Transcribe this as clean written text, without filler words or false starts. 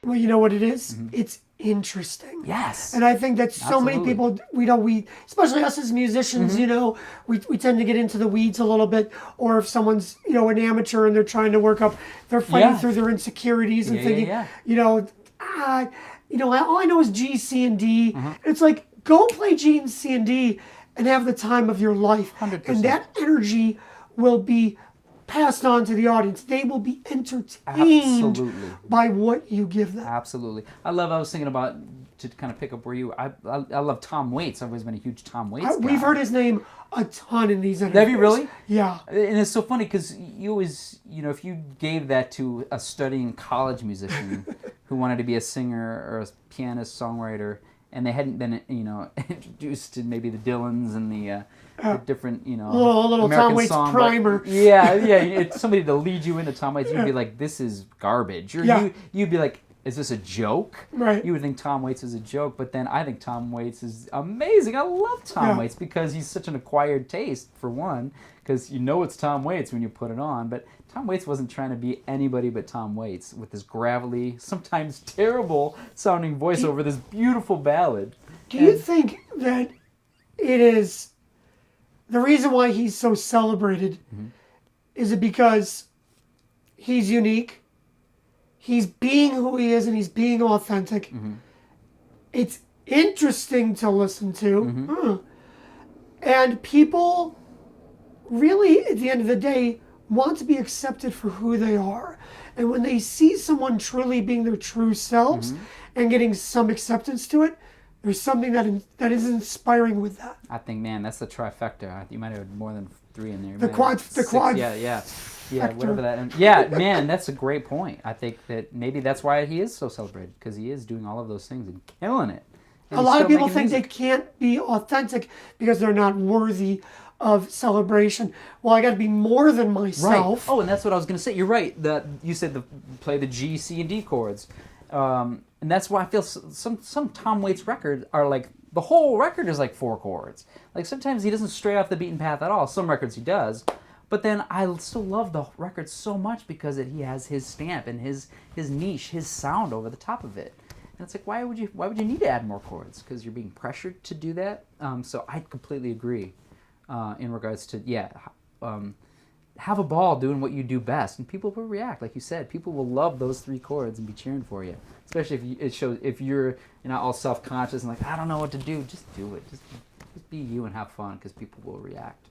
Well, you know what it is? It's interesting. Yes. And I think that so many people, we especially us as musicians, we tend to get into the weeds a little bit. Or if someone's, an amateur and they're trying to work up, they're fighting through their insecurities and thinking, all I know is G, C, and D. It's like, go play G and C and D and have the time of your life. 100%. And that energy will be passed on to the audience. They will be entertained by what you give them. Absolutely. I was thinking about, to kind of pick up where I love Tom Waits. I've always been a huge Tom Waits guy. We've heard his name a ton in these interviews. Have you really? Yeah. And it's so funny because you always, if you gave that to a studying college musician who wanted to be a singer or a pianist, songwriter, and they hadn't been, introduced to maybe the Dylans and the different, a little American Tom Waits song, primer. It's somebody to lead you into Tom Waits. You'd be like, this is garbage. Or you'd be like, is this a joke? Right. You would think Tom Waits is a joke, but then I think Tom Waits is amazing. I love Tom Waits because he's such an acquired taste, for one, because it's Tom Waits when you put it on. But Tom Waits wasn't trying to be anybody but Tom Waits with his gravelly, sometimes terrible sounding voice over this beautiful ballad. Do you think that it is the reason why he's so celebrated? Is it because he's unique? He's being who he is and he's being authentic. It's interesting to listen to. And people really, at the end of the day, want to be accepted for who they are. And when they see someone truly being their true selves and getting some acceptance to it, there's something that is inspiring with that. I think, man, that's the trifecta. You might have had more than 3 in there. The quad. Yeah, whatever that. Yeah, man, that's a great point. I think that maybe that's why he is so celebrated, because he is doing all of those things and killing it. And a lot of people think they can't be authentic because they're not worthy of celebration. Well, I got to be more than myself. Right. Oh, and that's what I was going to say. You're right. You said play the G, C, and D chords, and that's why I feel some Tom Waits records are like the whole record is like 4 chords. Like sometimes he doesn't stray off the beaten path at all. Some records he does. But then I still love the record so much because he has his stamp and his niche, his sound over the top of it. And it's like, why would you need to add more chords? Because you're being pressured to do that. So I completely agree in regards to have a ball doing what you do best, and people will react. Like you said, people will love those 3 chords and be cheering for you. Especially if you're all self-conscious and like, I don't know what to do. Just do it. Just be you and have fun, because people will react.